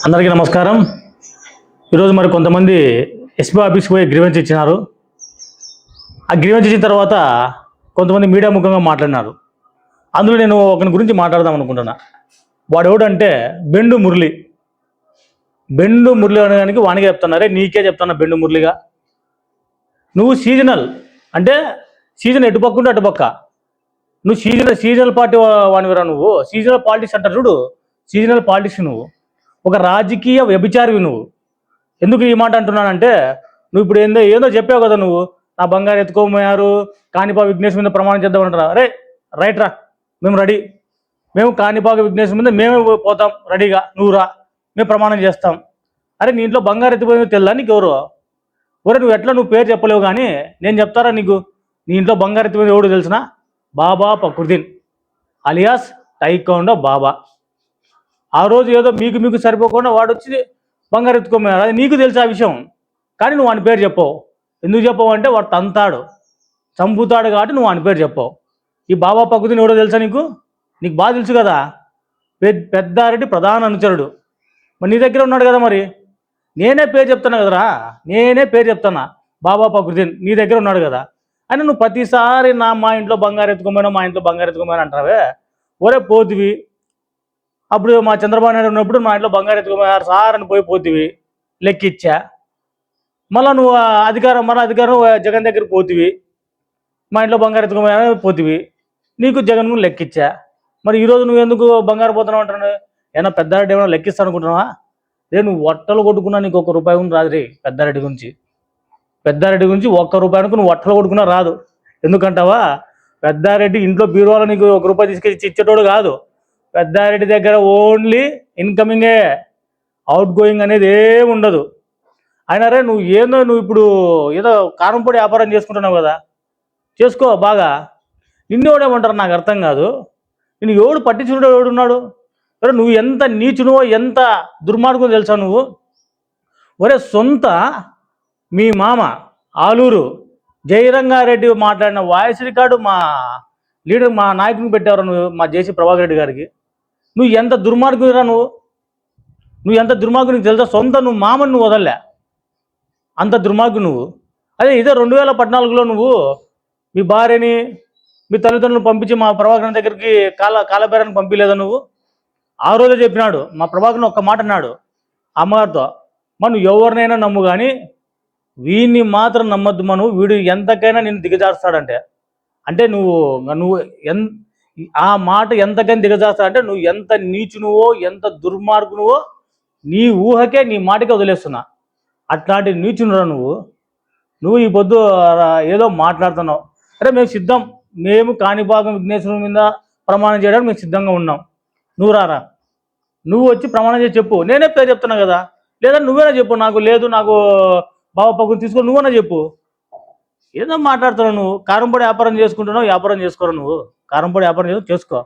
అందరికీ నమస్కారం. ఈరోజు మరి కొంతమంది ఎస్పీ ఆఫీస్కి పోయి గ్రీవెన్స్ ఇచ్చినారు. ఆ గ్రీవెన్స్ ఇచ్చిన తర్వాత కొంతమంది మీడియా ముఖంగా మాట్లాడినారు. అందులో నేను ఒకరి గురించి మాట్లాడదాం అనుకుంటున్నా. వాడు ఎవడంటే బెండు మురళి. బెండు మురళి అనడానికి వానికే చెప్తున్నారే, నీకే చెప్తున్నా బెండు మురళిగా. నువ్వు సీజనల్ అంటే సీజన్ ఎటుపక్క ఉంటే అటుపక్క. నువ్వు సీజనల్ పార్టీ వానివిరా. నువ్వు సీజనల్ పాలిటిక్స్ అంటారు చూడు, సీజనల్ పాలిటిక్స్. నువ్వు ఒక రాజకీయ వ్యభిచారివి. నువ్వు ఎందుకు ఈ మాట అంటున్నానంటే, నువ్వు ఇప్పుడు ఏదో చెప్పావు కదా, నువ్వు నా బంగారు ఎత్తుకోమోయారు, కాణిపాక విఘ్నేశ్ మీద ప్రమాణం చేద్దామంటారా. అరే రైట్ రా, మేము రెడీ. మేము కాణిపాక విఘ్నేశ్ మీద మేమే పోతాం రెడీగా, నువ్వు రా, మేము ప్రమాణం చేస్తాం. అరే నీ ఇంట్లో బంగారు ఎత్తిపోయిందో తెల్లా నీకు ఎవరు? ఒరే నువ్వు పేరు చెప్పలేవు, కానీ నేను చెప్తారా నీకు. నీ ఇంట్లో బంగారు ఎత్తిపోయింది ఎవడు తెలిసిన? బాబా ఫక్రుద్దీన్ అలియాస్ టైకోండో బాబా. ఆ రోజు ఏదో మీకు సరిపోకుండా వాడు వచ్చి బంగారు ఎత్తుకోమన్నారు. అది నీకు తెలుసు ఆ విషయం, కానీ నువ్వు వాని పేరు చెప్పవు. ఎందుకు చెప్పవు అంటే వాడు తంతాడు, చంపుతాడు, కాబట్టి నువ్వు వాని పేరు చెప్పవు. ఈ బాబా ఫక్రుద్దీన్ ఎవడో తెలుసా నీకు? నీకు బాగా తెలుసు కదా. పెద్దారెడ్డి ప్రధాన అనుచరుడు. మరి నీ దగ్గర ఉన్నాడు కదా. మరి నేనే పేరు చెప్తున్నా కదరా, నేనే పేరు చెప్తున్నా. బాబా ఫక్రుద్దీన్ నీ దగ్గర ఉన్నాడు కదా. అని నువ్వు ప్రతిసారి మా ఇంట్లో బంగారు ఎత్తుకోమని, మా ఇంట్లో బంగారు ఎత్తుకోమని అంటావే. ఒరే పోతివి, అప్పుడు మా చంద్రబాబు నాయుడు ఉన్నప్పుడు మా ఇంట్లో బంగారు ఎత్తుకోమన్నారు సార్ అని పోతివి, లెక్కిచ్చా. మళ్ళీ నువ్వు అధికారం జగన్ దగ్గరికి పోతివి, మా ఇంట్లో బంగారు ఎత్తుకోమని పోతివి, నీకు జగన్ లెక్కిచ్చా. మరి ఈరోజు నువ్వు ఎందుకు బంగారు పోతున్నావు అంటాను? ఏమన్నా పెద్దారెడ్డి ఏమైనా లెక్కిస్తా అనుకుంటున్నావా? నువ్వు వట్టలు కొట్టుకున్నా నీకు ₹1 కూడా రాదు రే. పెద్దారెడ్డి గురించి ₹1 అనుకు నువ్వు వట్టలు కొట్టుకున్నా రాదు. ఎందుకంటావా? పెద్దారెడ్డి ఇంట్లో బీరువాలో నీకు ₹1 తీసుకెళ్ళి ఇచ్చేటోడు కాదు. పెద్దారెడ్డి దగ్గర ఓన్లీ ఇన్కమింగే, అవుట్ గోయింగ్ అనేది ఏమి ఉండదు. అయినా రే నువ్వు ఇప్పుడు ఏదో కారంపొడి వ్యాపారం చేసుకుంటున్నావు కదా, చేసుకో బాగా. నిన్ను ఎవడేమంటారు నాకు అర్థం కాదు. నిన్ను ఎవడు పట్టించుకుంటే ఎవడున్నాడు? ఒరే నువ్వు ఎంత నీచునువో, ఎంత దుర్మార్గం తెలుసా నువ్వు? ఒరే సొంత మీ మామ ఆలూరు జయరంగారెడ్డి మాట్లాడిన వాయిస్ రికార్డు మా లీడర్, మా నాయకునికి పెట్టారు నువ్వు, మా జేసీ ప్రభాకర్ రెడ్డి గారికి. నువ్వు ఎంత దుర్మార్గురా నువ్వు ఎంత దుర్మార్గు నీకు తెలుసా? సొంత నువ్వు మామని నువ్వు వదలలే, అంత దుర్మార్గు నువ్వు. అదే ఇదే 2014లో నువ్వు మీ భార్యని, మీ తల్లిదండ్రులను పంపించి మా ప్రభాకర్ దగ్గరికి కాలబేరానికి పంపించలేదా నువ్వు? ఆ రోజే చెప్పినాడు మా ప్రభాకర్ ఒక్క మాట అన్నాడు అమ్మగారితో, మనం ఎవరినైనా నమ్ము కానీ వీడిని మాత్రం నమ్మద్దు, వీడు ఎంతకైనా నిన్ను దిగజారుస్తాడంటే. అంటే నువ్వు ఆ మాట ఎంతకైనా దిగజారుస్తాడంటే నువ్వు ఎంత నీచునువో, ఎంత దుర్మార్గునువో నీ ఊహకే, నీ మాటకే వదిలేస్తున్నా. అట్లాంటి నీచునురా నువ్వు ఈ పొద్దు ఏదో మాట్లాడుతున్నావు. అరే మేము సిద్ధం, మేము కాణిపాకం విఘ్నేశ్వరం మీద ప్రమాణం చేయడానికి మేము సిద్ధంగా ఉన్నాం. నువ్వు రారా, నువ్వు వచ్చి ప్రమాణం చేసి చెప్పు. నేనే పేరు చెప్తున్నా కదా, లేదా నువ్వేనా చెప్పు. నాకు బాబా పక్కన తీసుకో, నువ్వన్నా చెప్పు. ఏదో మాట్లాడుతున్నావు నువ్వు. కారంపొడి వ్యాపారం చేసుకుంటున్నావు, వ్యాపారం చేసుకోరా నువ్వు. కారంపొడి వ్యాపారం చేసుకో.